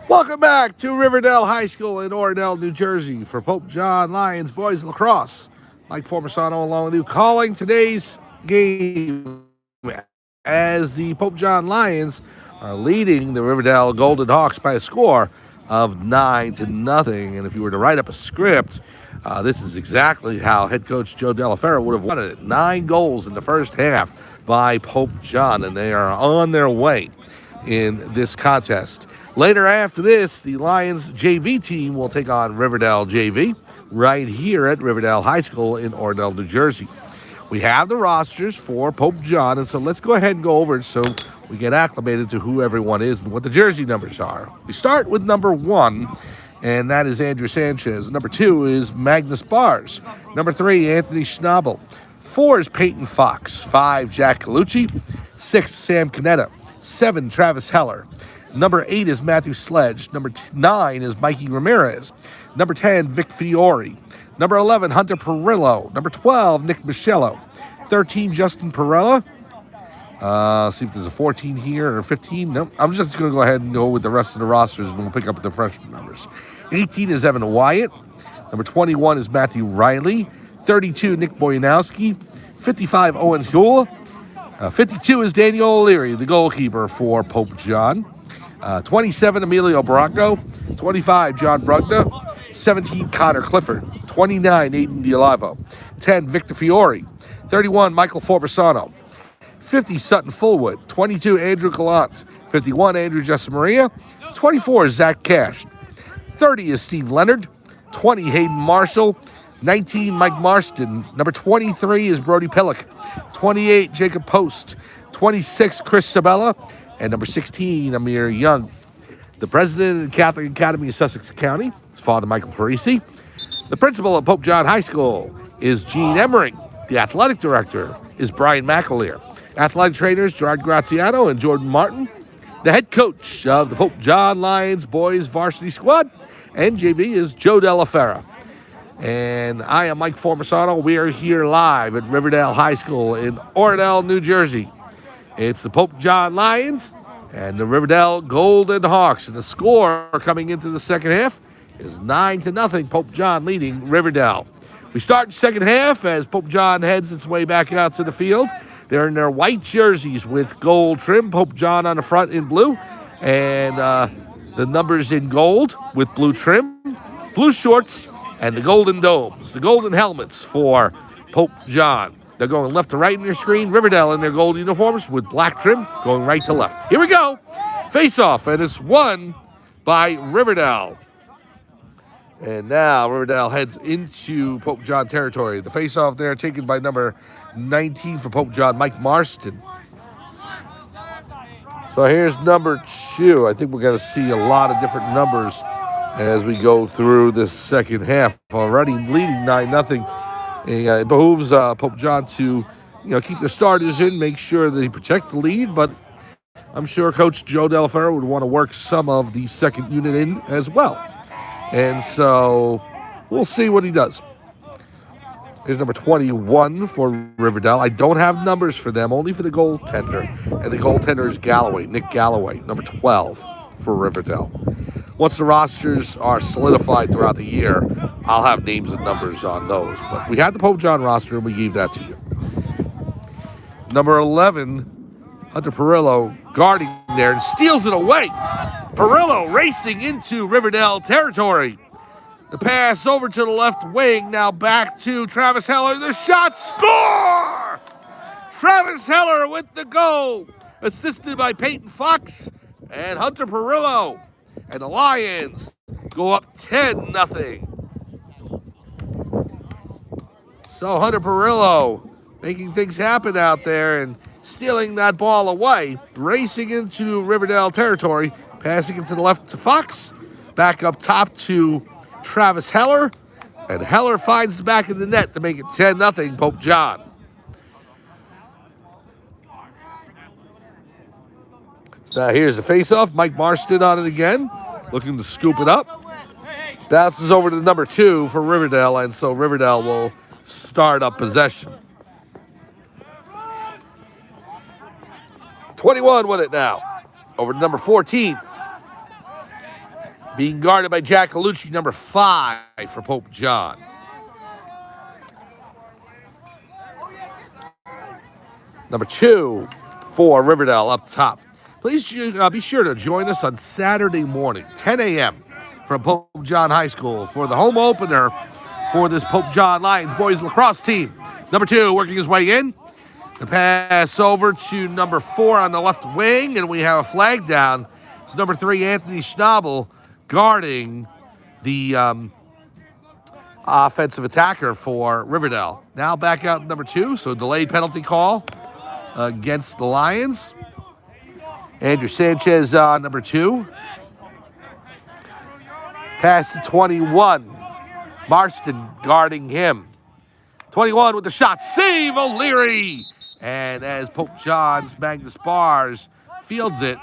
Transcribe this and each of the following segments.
Welcome back to Riverdale High School in Oradell, New Jersey for Pope John Lions Boys Lacrosse. Mike Formisano along with you, calling today's game as the Pope John Lions are leading the Riverdale Golden Hawks by a score of 9-0. And if you were to write up a script, this is exactly how head coach Joe Dellafera would have wanted it. 9 goals in the first half by Pope John, and they are on their way in this contest. Later after this, the Lions JV team will take on Riverdale JV right here at Riverdale High School in Oradell, New Jersey. We have the rosters for Pope John, and so let's go ahead and go over it so we get acclimated to who everyone is and what the jersey numbers are. We start with number 1, and that is Andrew Sanchez. Number 2 is Magnus Bars. Number 3, Anthony Schnabel. 4 is Peyton Fox. 5, Jack Colucci. 6, Sam Canetta. 7, Travis Heller. Number 8 is Matthew Sledge. Number 9 is Mikey Ramirez. Number 10, Vic Fiore. Number 11, Hunter Perillo. Number 12, Nick Michello. 13, Justin Perella. See if there's a 14 here or 15. Nope. I'm just going to go ahead and go with the rest of the rosters, and we'll pick up the freshman numbers. 18 is Evan Wyatt. Number 21 is Matthew Riley. 32, Nick Boyanowski. 55, Owen Huell. 52 is Daniel O'Leary, the goalkeeper for Pope John. 27, Emilio Barranco. 25, John Brugna. 17, Connor Clifford. 29, Aiden Dialavo. 10, Victor Fiore. 31, Michael Forbisano. 50, Sutton Fullwood. 22, Andrew Gallant. 51, Andrew Jessamaria. 24, Zach Cash. 30 is Steve Leonard. 20, Hayden Marshall. 19, Mike Marston. Number 23 is Brody Pillock. 28, Jacob Post. 26, Chris Sabella. And number 16, Amir Young. The president of the Catholic Academy of Sussex County is Father Michael Parisi. The principal of Pope John High School is Gene Emmering. The athletic director is Brian McAleer. Athletic trainers Gerard Graziano and Jordan Martin. The head coach of the Pope John Lions boys varsity squad and JV is Joe Dellafera. And I am Mike Formisano. We are here live at Riverdale High School in Oradell, New Jersey. It's the Pope John Lions and the Riverdale Golden Hawks. And the score coming into the second half is 9-0. Pope John leading Riverdale. We start the second half as Pope John heads its way back out to the field. They're in their white jerseys with gold trim. Pope John on the front in blue. And the numbers in gold with blue trim, blue shorts, and the golden domes, the golden helmets for Pope John. They're going left to right in their screen. Riverdale in their gold uniforms with black trim going right to left. Here we go. Face off, and it's won by Riverdale. And now Riverdale heads into Pope John territory. The face off there taken by number 19 for Pope John, Mike Marston. So here's number 2. I think we're going to see a lot of different numbers as we go through this second half. Already leading 9-0. It behooves Pope John to, keep the starters in, make sure they protect the lead. But I'm sure Coach Joe Dellafera would want to work some of the second unit in as well. And so we'll see what he does. Here's number 21 for Riverdale. I don't have numbers for them, only for the goaltender. And the goaltender is Galloway, Nick Galloway, number 12 for Riverdale. Once the rosters are solidified throughout the year, I'll have names and numbers on those. But we had the Pope John roster, and we gave that to you. Number 11, Hunter Perillo, guarding there and steals it away. Perillo racing into Riverdale territory. The pass over to the left wing, now back to Travis Heller. The shot, score! Travis Heller with the goal, assisted by Peyton Fox and Hunter Perillo. And the Lions go up 10-0. So Hunter Perillo making things happen out there and stealing that ball away, racing into Riverdale territory, passing it to the left to Fox, back up top to Travis Heller, and Heller finds the back of the net to make it 10-0 Pope John. So here's the face-off. Mike Marston on it again, looking to scoop it up. Bounces over to the number 2 for Riverdale, and so Riverdale will start up possession. 21 with it now. Over to number 14. Being guarded by Jack Colucci, number 5 for Pope John. Number 2 for Riverdale up top. Please be sure to join us on Saturday morning, 10 a.m. from Pope John High School for the home opener for this Pope John Lions boys lacrosse team. Number 2 working his way in. The pass over to number 4 on the left wing, and we have a flag down. It's number 3, Anthony Schnabel, guarding the offensive attacker for Riverdale. Now back out number 2, so delayed penalty call against the Lions. Andrew Sanchez on number 2. Pass to 21. Marston guarding him. 21 with the shot. Save O'Leary. And as Pope John's Magnus Bars fields it,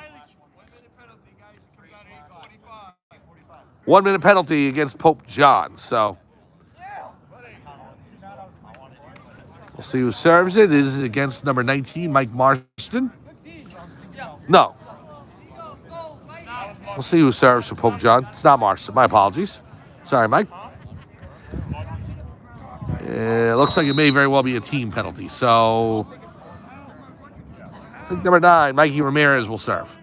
1 minute penalty against Pope John. So we'll see who serves it. It is against number 19, Mike Marston. No. We'll see who serves for Pope John. It's not Marston. My apologies. Sorry, Mike. It looks like it may very well be a team penalty. So I think number 9, Mikey Ramirez, will serve.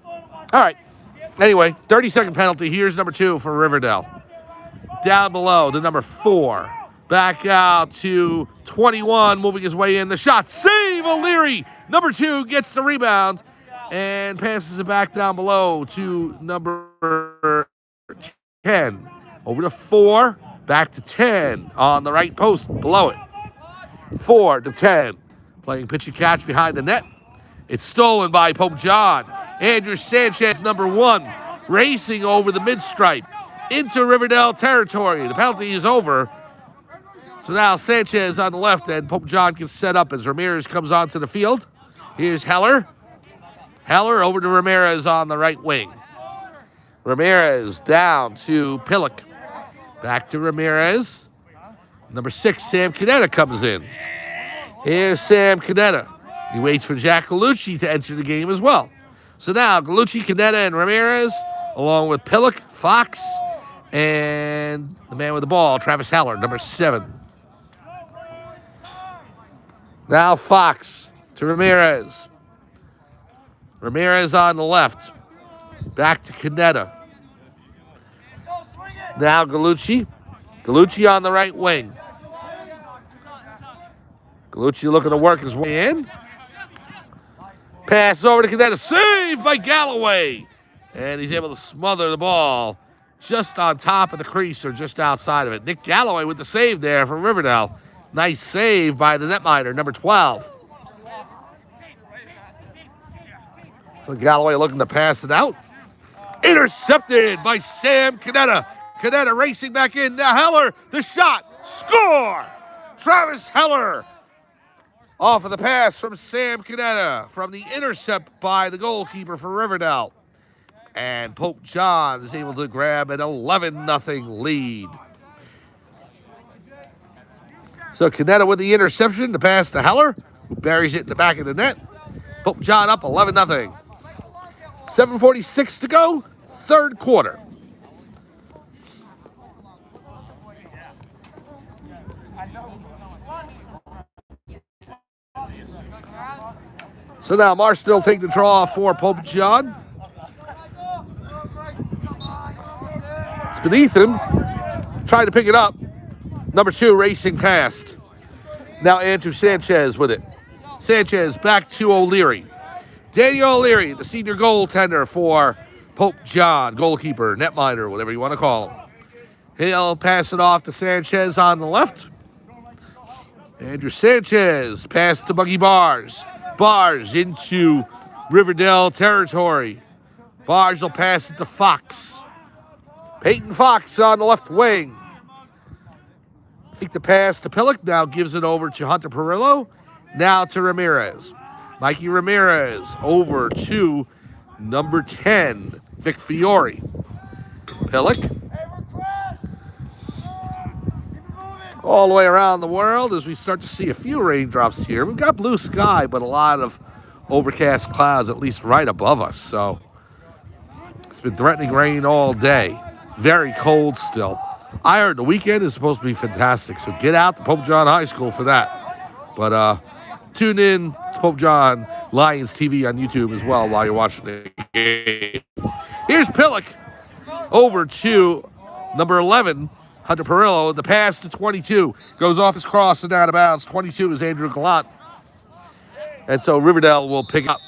All right. Anyway, 30-second penalty. Here's number 2 for Riverdale. Down below to number 4. Back out to 21, moving his way in. The shot. Save O'Leary. Number 2 gets the rebound and passes it back down below to number 10. Over to 4. Back to 10 on the right post below it. 4 to 10. Playing pitch and catch behind the net. It's stolen by Pope John. Andrew Sanchez, number 1, racing over the mid-stripe into Riverdale territory. The penalty is over. So now Sanchez on the left, and Pope John can set up as Ramirez comes onto the field. Here's Heller. Heller over to Ramirez on the right wing. Ramirez down to Pillock. Back to Ramirez. Number 6, Sam Canetta comes in. Here's Sam Canetta. He waits for Jack Colucci to enter the game as well. So now Colucci, Canetta, and Ramirez, along with Pillock, Fox, and the man with the ball, Travis Heller, number 7. Now Fox to Ramirez. Ramirez on the left. Back to Canetta. Now Gallucci. Gallucci on the right wing. Gallucci looking to work his way in. Pass over to Canetta. Saved by Galloway. And he's able to smother the ball just on top of the crease or just outside of it. Nick Galloway with the save there for Riverdale. Nice save by the netminder, number 12. So Galloway looking to pass it out. Intercepted by Sam Canetta. Canetta racing back in. Now Heller, the shot. Score! Travis Heller off of the pass from Sam Canetta from the intercept by the goalkeeper for Riverdale. And Pope John is able to grab an 11-0 lead. So Canetta with the interception, the pass to Heller, who buries it in the back of the net. Pope John up 11-0. 7:46 to go, third quarter. So now Marsh will take the draw for Pope John. It's beneath him, trying to pick it up. Number 2 racing past. Now Andrew Sanchez with it. Sanchez back to O'Leary. Daniel O'Leary, the senior goaltender for Pope John, goalkeeper, netminder, whatever you want to call him. He'll pass it off to Sanchez on the left. Andrew Sanchez, pass to Buggy Bars. Bars into Riverdale territory. Bars will pass it to Fox. Peyton Fox on the left wing. Take the pass to Pillock, now gives it over to Hunter Perillo. Now to Ramirez. Mikey Ramirez over to number 10, Vic Fiore. Pillock. All the way around the world as we start to see a few raindrops here. We've got blue sky, but a lot of overcast clouds at least right above us. So it's been threatening rain all day. Very cold still. I heard the weekend is supposed to be fantastic, so get out to Pope John High School for that. But tune in to Pope John Lions TV on YouTube as well while you're watching the game. Here's Pillock over to number 11, Hunter Perillo. The pass to 22 goes off his cross and out of bounds. 22 is Andrew Gallant. And so Riverdale will pick up.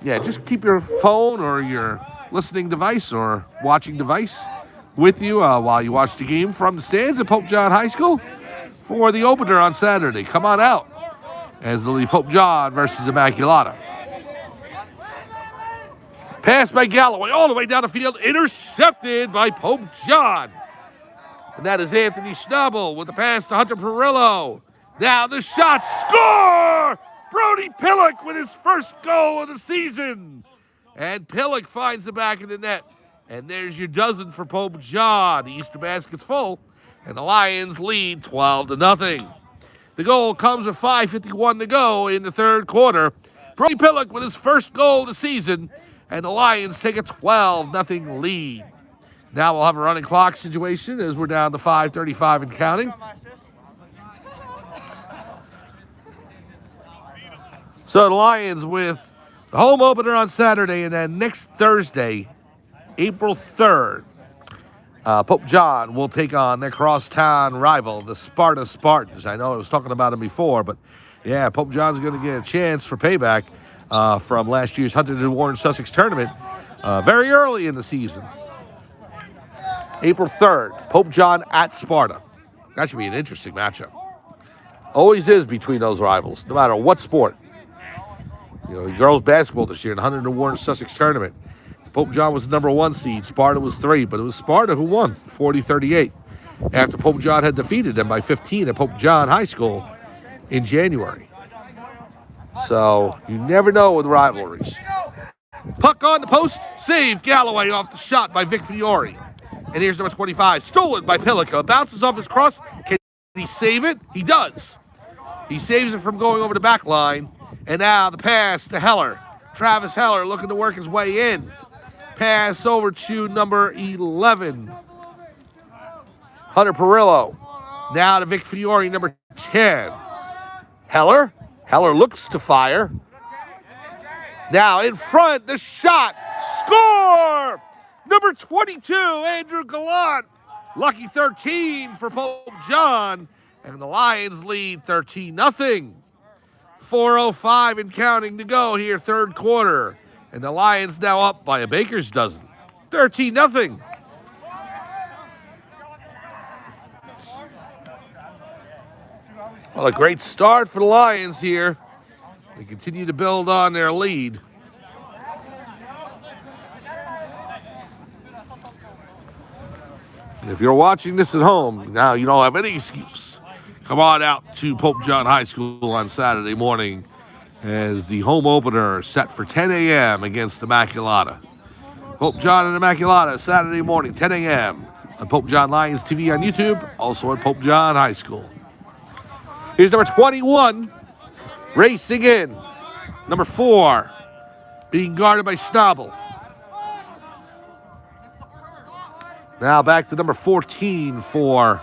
Yeah, just keep your phone or your listening device or watching device with you while you watch the game from the stands at Pope John High School for the opener on Saturday. Come on out as it'll be Pope John versus Immaculata. Pass by Galloway all the way down the field, intercepted by Pope John. And that is Anthony Schnabel with the pass to Hunter Perillo. Now the shot, score! Brody Pillock with his first goal of the season. And Pillock finds the back of the net. And there's your dozen for Pope John. The Easter basket's full, and the Lions lead 12-0. The goal comes with 5:51 to go in the third quarter. Brody Pillock with his first goal of the season, and the Lions take a 12-0 lead. Now we'll have a running clock situation as we're down to 5:35 and counting. So the Lions with the home opener on Saturday, and then next Thursday, April 3rd, Pope John will take on their crosstown rival, the Sparta Spartans. I know I was talking about them before, but yeah, Pope John's going to get a chance for payback from last year's Huntington Warren Sussex tournament very early in the season. April 3rd, Pope John at Sparta. That should be an interesting matchup. Always is between those rivals, no matter what sport. You know, girls basketball this year in the Huntington Warren Sussex tournament. Pope John was the number 1 seed. Sparta was 3, but it was Sparta who won 40-38 after Pope John had defeated them by 15 at Pope John High School in January. So you never know with rivalries. Puck on the post, save Galloway off the shot by Vic Fiore. And here's number 25, stolen by Pillica. Bounces off his cross. Can he save it? He does. He saves it from going over the back line. And now the pass to Heller. Travis Heller looking to work his way in. Pass over to number 11, Hunter Perillo. Now to Vic Fiore, number 10. Heller looks to fire. Now in front, the shot. Score! Number 22, Andrew Gallant. Lucky 13 for Pope John. And the Lions lead 13-0. 4:05 and counting to go here, third quarter. And the Lions now up by a baker's dozen. 13-0. Well, a great start for the Lions here. They continue to build on their lead. And if you're watching this at home, now you don't have any excuse. Come on out to Pope John High School on Saturday morning as the home opener set for 10 a.m. against Immaculata. Pope John and Immaculata, Saturday morning, 10 a.m. on Pope John Lions TV on YouTube, also at Pope John High School. Here's number 21, racing in. Number 4, being guarded by Schnabel. Now back to number 14 for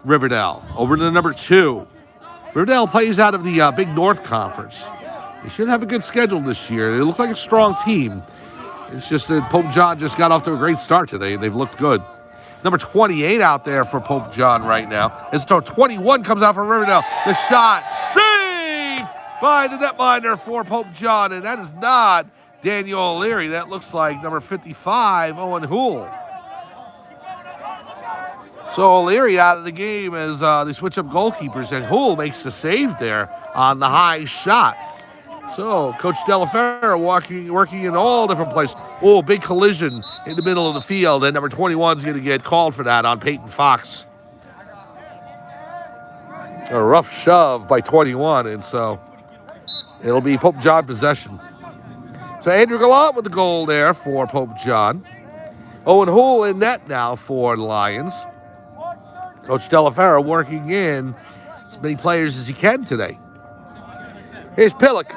Riverdale. Over to number 2. Riverdale plays out of the Big North Conference. They should have a good schedule this year. They look like a strong team. It's just that Pope John just got off to a great start today. They've looked good. Number 28 out there for Pope John right now. As 21 comes out from Riverdale. The shot saved by the netminder for Pope John. And that is not Daniel O'Leary. That looks like number 55, Owen Houle. So O'Leary out of the game as they switch up goalkeepers, and Houle makes the save there on the high shot. So Coach Delafera working in all different places. Oh, big collision in the middle of the field, and number 21 is going to get called for that on Peyton Fox. A rough shove by 21, and so it'll be Pope John possession. So Andrew Gallant with the goal there for Pope John. Owen Houle in net now for the Lions. Coach Delafera working in as many players as he can today. Here's Pillock.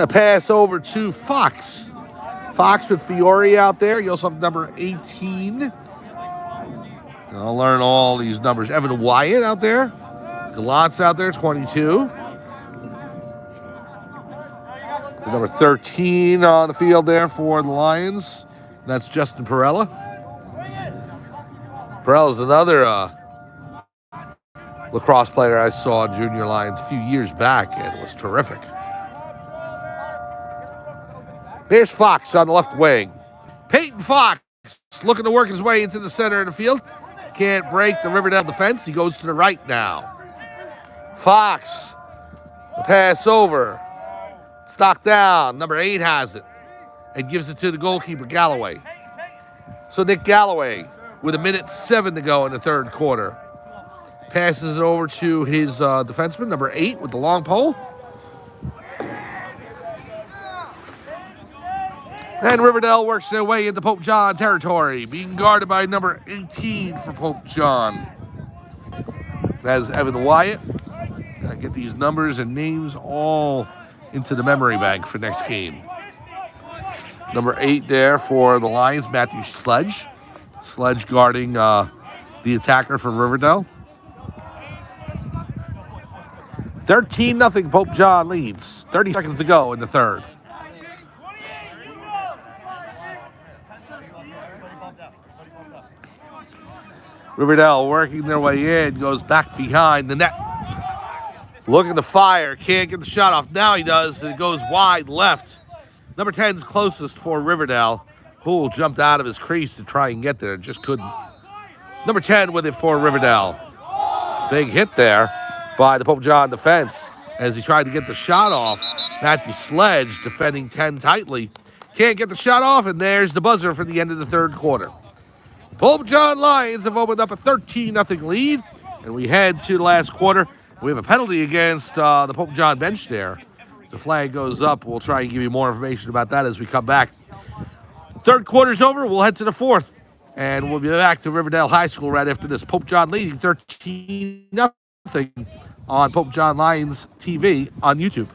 Pass over to Fox. Fox with Fiore out there. You also have number 18. I'll learn all these numbers. Evan Wyatt out there. Gallant's out there, 22. The number 13 on the field there for the Lions. That's Justin Perella. Perella's another lacrosse player I saw in Junior Lions a few years back and was terrific. Here's Fox on the left wing. Peyton Fox looking to work his way into the center of the field. Can't break the Riverdale defense. He goes to the right now. Fox, the pass over. Stock down. Number 8 has it and gives it to the goalkeeper, Galloway. So Nick Galloway with 1:07 to go in the third quarter. Passes it over to his defenseman, number 8, with the long pole. And Riverdale works their way into Pope John territory, being guarded by number 18 for Pope John. That is Evan Wyatt. Gotta get these numbers and names all into the memory bank for next game. Number 8 there for the Lions, Matthew Sledge. Sledge guarding the attacker from Riverdale. 13-0 Pope John leads. 30 seconds to go in the third. Riverdale working their way in, goes back behind the net. Looking to fire, can't get the shot off. Now he does, and it goes wide left. Number 10's closest for Riverdale. Hoole jumped out of his crease to try and get there, just couldn't. Number 10 with it for Riverdale. Big hit there by the Pope John defense as he tried to get the shot off. Matthew Sledge defending 10 tightly. Can't get the shot off, and there's the buzzer for the end of the third quarter. Pope John Lions have opened up a 13-0 lead, and we head to the last quarter. We have a penalty against the Pope John bench there. The flag goes up. We'll try and give you more information about that as we come back. Third quarter's over. We'll head to the fourth, and we'll be back to Riverdale High School right after this. Pope John leading 13-0 on Pope John Lions TV on YouTube.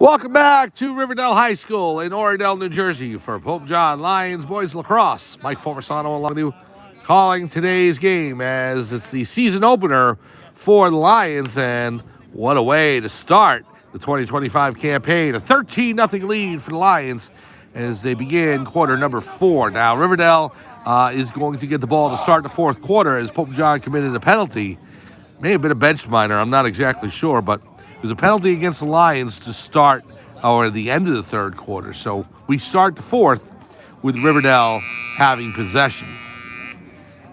Welcome back to Riverdale High School in Oradell, New Jersey for Pope John Lions Boys Lacrosse. Mike Formasano along with you calling today's game as it's the season opener for the Lions, and what a way to start the 2025 campaign. A 13-0 lead for the Lions as they begin quarter number 4. Now Riverdale is going to get the ball to start the fourth quarter as Pope John committed a penalty. May have been a bench minor, I'm not exactly sure, but it was a penalty against the Lions to start or the end of the third quarter. So we start the fourth with Riverdale having possession.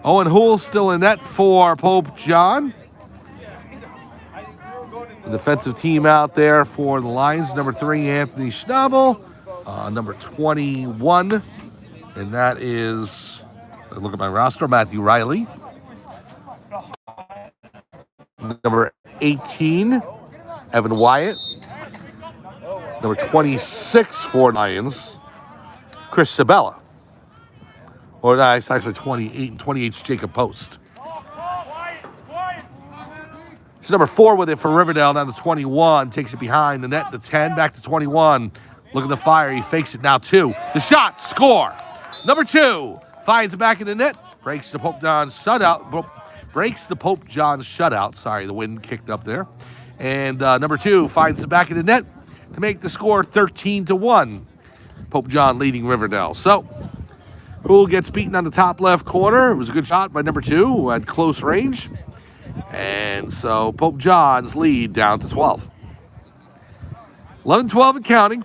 Owen Hoole still in net for Pope John. The defensive team out there for the Lions. Number 3, Anthony Schnabel. Number 21, and that is, look at my roster, Matthew Riley. Number 18, Evan Wyatt. Number 26 for Lions, Chris Sabella. Or that's actually 28, and 28's Jacob Post. He's number 4 with it for Riverdale, down to 21. Takes it behind the net, the 10, back to 21. Looking to fire, he fakes it now, 2. The shot, score. Number 2, finds it back in the net, breaks the Pope John shutout. Breaks the Pope John shutout. Sorry, the wind kicked up there. And number 2 finds it back in the net. to make the score 13-1. Pope John leading Riverdale. So, Hool gets beaten on the top left corner. It was a good shot by number 2, who had close range. And so Pope John's lead down to 12. 11-12 and counting.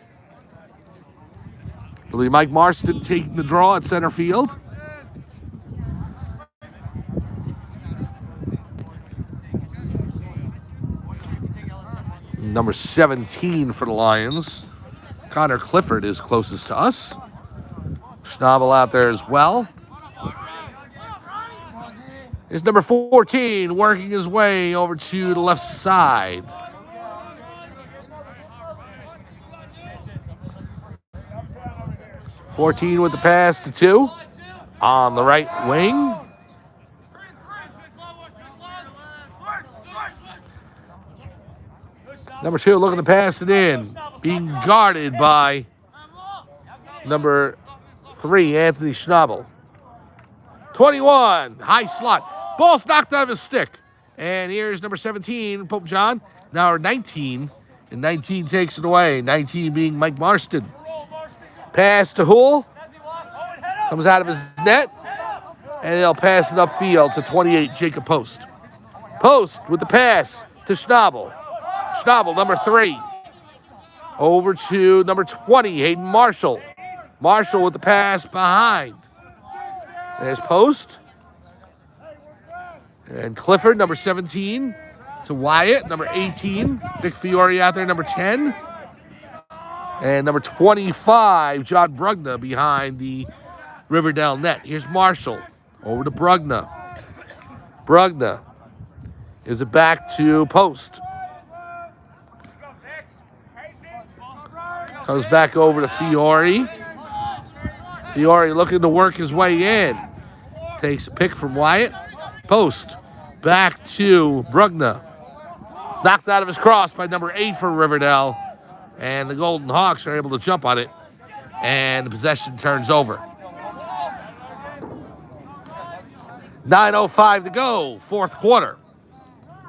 It'll be Mike Marston taking the draw at center field. Number 17 for the Lions. Connor Clifford is closest to us. Schnabel out there as well. Here's number 14 working his way over to the left side. "14 with the pass to 2 on the right wing. Number 2 looking to pass it in. Being guarded by number 3, Anthony Schnabel. 21, high slot. Ball's knocked out of his stick. And here's number 17, Pope John. Now 19, and 19 takes it away. 19 being Mike Marston. Pass to Hool. Comes out of his net. And he'll pass it upfield to 28, Jacob Post. Post with the pass to Schnabel. Schnabel, number 3. Over to number 20, Hayden Marshall. Marshall with the pass behind. There's Post. And Clifford, number 17, to Wyatt, number 18. Vic Fiore out there, number 10. And number 25, John Brugna behind the Riverdale net. Here's Marshall. Over to Brugna. Brugna is it back to Post. Comes back over to Fiore. Fiore looking to work his way in. Takes a pick from Wyatt. Post. Back to Brugna. Knocked out of his cross by number 8 for Riverdale. And the Golden Hawks are able to jump on it. And the possession turns over. 9:05 to go, fourth quarter.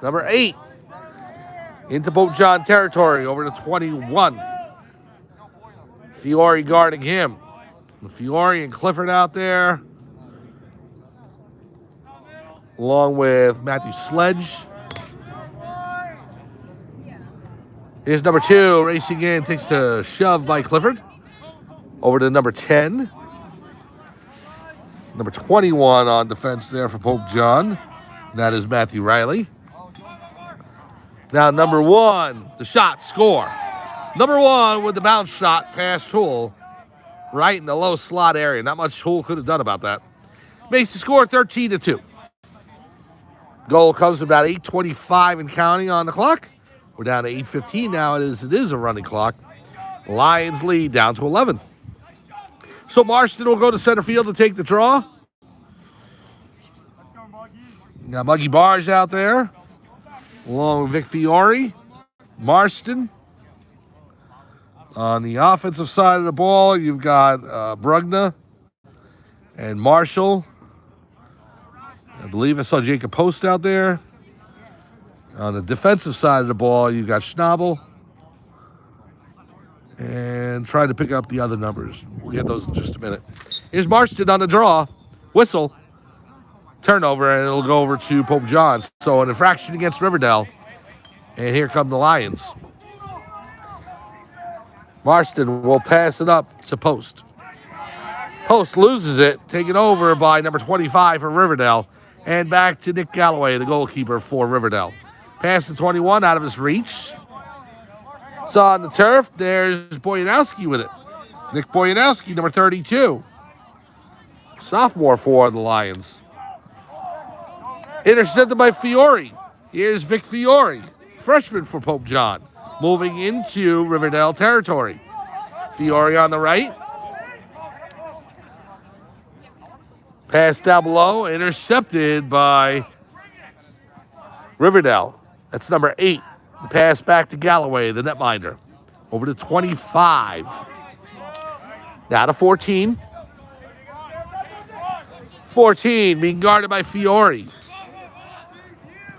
Number 8 into Pope John territory, over to 21. Fiore guarding him. Fiore and Clifford out there, along with Matthew Sledge. Here's number 2, racing in, takes a shove by Clifford. Over to number 10. Number 21 on defense there for Pope John. That is Matthew Riley. Now number 1, the shot, score. Number 1 with the bounce shot past Hool, right in the low slot area. Not much Hool could have done about that. Makes the score 13-2. Goal comes with about 8:25 and counting on the clock. We're down to 8:15 now. It is a running clock. Lions lead down to 11. So Marston will go to center field to take the draw. Now Muggy Barge out there, along with Vic Fiore. Marston. On the offensive side of the ball, you've got Brugna and Marshall. I believe I saw Jacob Post out there. On the defensive side of the ball, you've got Schnabel. And trying to pick up the other numbers. We'll get those in just a minute. Here's Marston on the draw. Whistle. Turnover, and it'll go over to Pope John. So an infraction against Riverdale. And here come the Lions. Marston will pass it up to Post. Post loses it, taken over by number 25 for Riverdale. And back to Nick Galloway, the goalkeeper for Riverdale. Pass to 21 out of his reach. So on the turf, there's Boyanowski with it. Nick Boyanowski, number 32. Sophomore for the Lions. Intercepted by Fiore. Here's Vic Fiore, freshman for Pope John, moving into Riverdale territory. Fiore on the right. Pass down below, intercepted by Riverdale. That's number 8. The pass back to Galloway, the netminder. Over to 25. Now to 14. 14 being guarded by Fiore.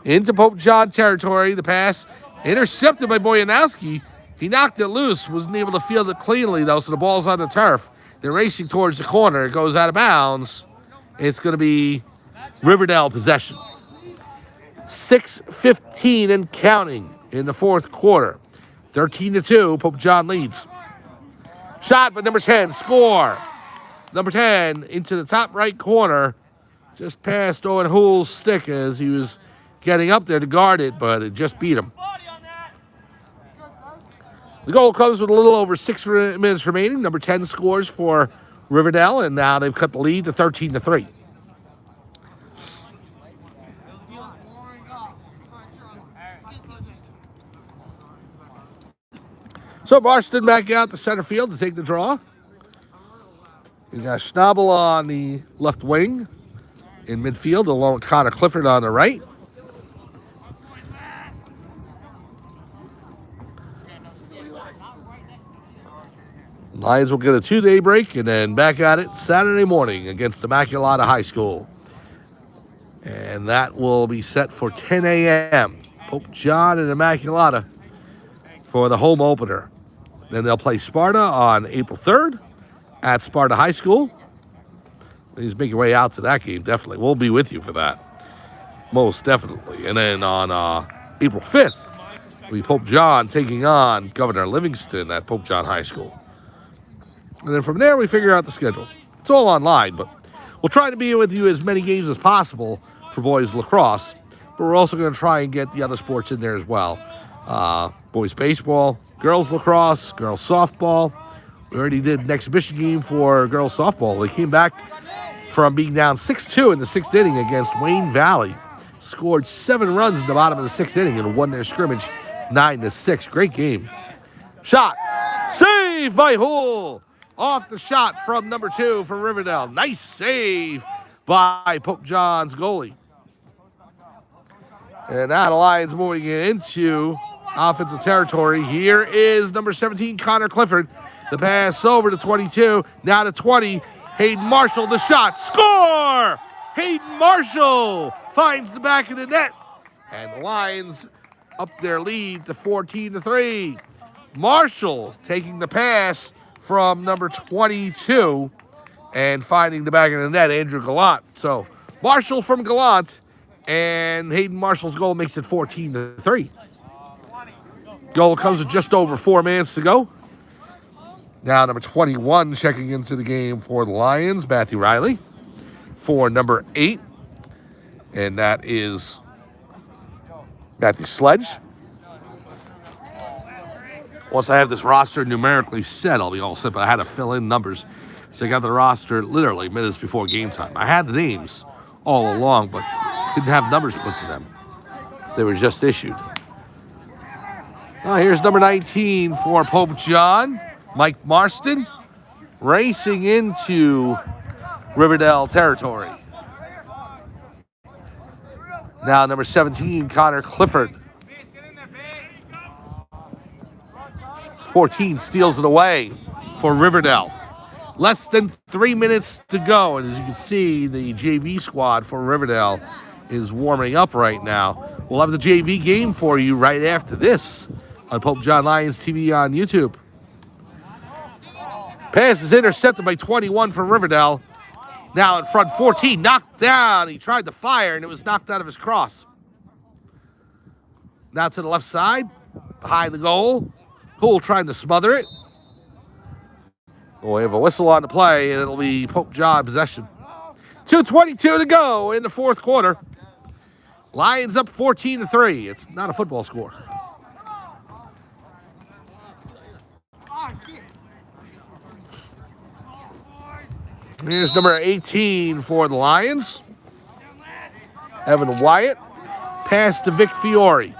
Into Pope John territory. The pass intercepted by Boyanowski. He knocked it loose, wasn't able to field it cleanly, though, so the ball's on the turf. They're racing towards the corner. It goes out of bounds. It's going to be Riverdale possession. 6:15 and counting in the fourth quarter. 13-2, Pope John leads. Shot by number 10, score. Number 10 into the top right corner. Just past Owen Hoole's stick as he was getting up there to guard it, but it just beat him. The goal comes with a little over 6 minutes remaining. Number 10 scores for Riverdale, and now they've cut the lead to 13-3. So Marston back out to center field to take the draw. You got Schnabel on the left wing in midfield, along with Connor Clifford on the right. Lions will get a 2-day break and then back at it Saturday morning against Immaculata High School. And that will be set for 10 a.m. Pope John and Immaculata for the home opener. Then they'll play Sparta on April 3rd at Sparta High School. Please make your way out to that game, definitely. We'll be with you for that, most definitely. And then on April 5th, will be Pope John taking on Governor Livingston at Pope John High School. And then from there, we figure out the schedule. It's all online, but we'll try to be with you as many games as possible for boys lacrosse. But we're also going to try and get the other sports in there as well. Boys baseball, girls lacrosse, girls softball. We already did an exhibition game for girls softball. They came back from being down 6-2 in the 6th inning against Wayne Valley. Scored 7 runs in the bottom of the 6th inning and won their scrimmage 9-6. Great game. Shot. Save by Hoole. Off the shot from number 2 for Riverdale. Nice save by Pope John's goalie. And now the Lions moving into offensive territory. Here is number 17, Connor Clifford. The pass over to 22. Now to 20. Hayden Marshall, the shot. Score! Hayden Marshall finds the back of the net. And the Lions up their lead to 14-3. Marshall taking the pass from number 22 and finding the back of the net, Andrew Gallant. So Marshall from Gallant, and Hayden Marshall's goal makes it 14-3. Goal comes with just over 4 minutes to go. Now number 21 checking into the game for the Lions, Matthew Riley. For number 8, and that is Matthew Sledge. Once I have this roster numerically set, I'll be all set, but I had to fill in numbers. So I got the roster literally minutes before game time. I had the names all along, but didn't have numbers put to them. So they were just issued. Here's number 19 for Pope John, Mike Marston, racing into Riverdale territory. Now number 17, Connor Clifford. 14 steals it away for Riverdale. Less than 3 minutes to go. And as you can see, the JV squad for Riverdale is warming up right now. We'll have the JV game for you right after this on Pope John Lions TV on YouTube. Pass is intercepted by 21 for Riverdale. Now in front, 14, knocked down. He tried to fire, and it was knocked out of his cross. Now to the left side, behind the goal. Hoole trying to smother it. We have a whistle on the play, and it'll be Pope John possession. 2:22 to go in the fourth quarter. Lions up 14-3. It's not a football score. Here's number 18 for the Lions, Evan Wyatt. Pass to Vic Fiore.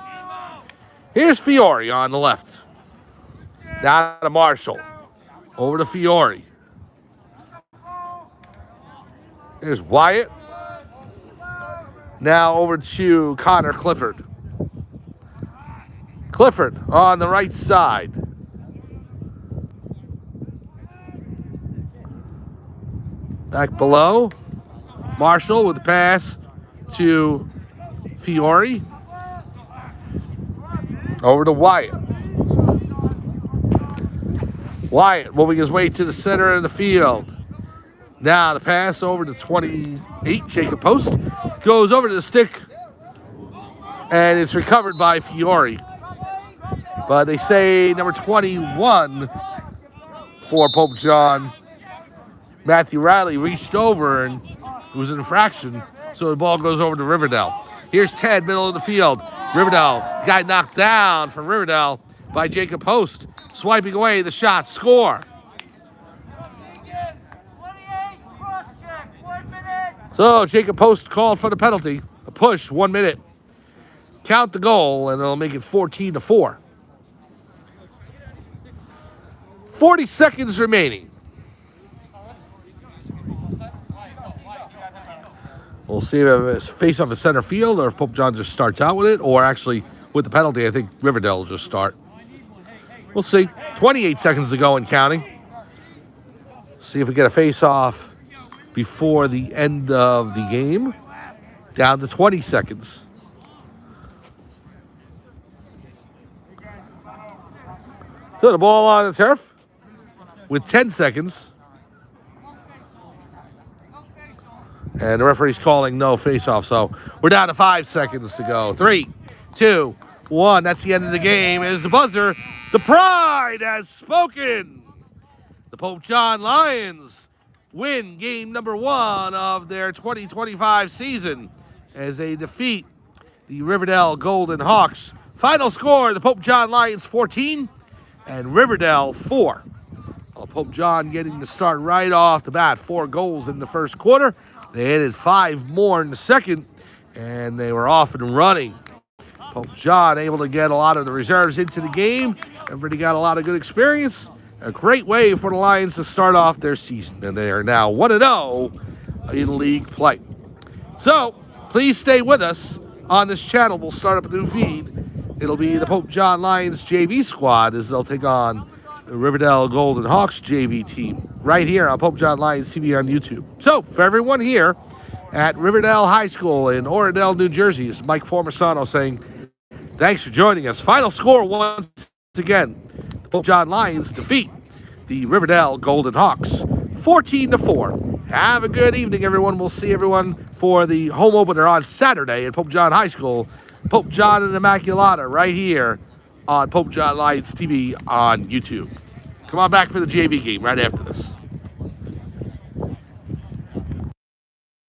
Here's Fiore on the left. Down to Marshall. Over to Fiore. Here's Wyatt. Now over to Connor Clifford. Clifford on the right side. Back below. Marshall with the pass to Fiore. Over to Wyatt. Wyatt moving his way to the center of the field. Now the pass over to 28, Jacob Post. Goes over to the stick, and it's recovered by Fiore. But they say number 21 for Pope John, Matthew Riley, reached over, and it was an infraction, so the ball goes over to Riverdale. Here's Ted, middle of the field. Riverdale got knocked down from Riverdale by Jacob Post. Swiping away the shot, score. So Jacob Post called for the penalty. A push, 1 minute. Count the goal, and it'll make it 14-4. 40 seconds remaining. We'll see if it's face off the center field or if Pope John just starts out with it, or actually with the penalty, I think Riverdale will just start. We'll see. 28 seconds to go and counting. See if we get a face-off before the end of the game. Down to 20 seconds. So the ball on the turf with 10 seconds. And the referee's calling no face-off, so we're down to 5 seconds to go. 3, 2, 1. That's the end of the game. Is the buzzer. The Pride has spoken. The Pope John Lions win game number 1 of their 2025 season as they defeat the Riverdale Golden Hawks. Final score, the Pope John Lions 14 and Riverdale 4. Well, Pope John getting the start right off the bat. 4 goals in the first quarter. They added 5 more in the second, and they were off and running. Pope John able to get a lot of the reserves into the game. Everybody got a lot of good experience. A great way for the Lions to start off their season, and they are now 1-0 in league play. So, please stay with us on this channel. We'll start up a new feed. It'll be the Pope John Lions JV squad as they'll take on the Riverdale Golden Hawks JV team right here on Pope John Lions TV on YouTube. So, for everyone here at Riverdale High School in Oradell, New Jersey, it's Mike Formisano saying thanks for joining us. Final score once again. The Pope John Lions defeat the Riverdale Golden Hawks 14-4. Have a good evening, everyone. We'll see everyone for the home opener on Saturday at Pope John High School. Pope John and Immaculata right here on Pope John Lions TV on YouTube. Come on back for the JV game right after this.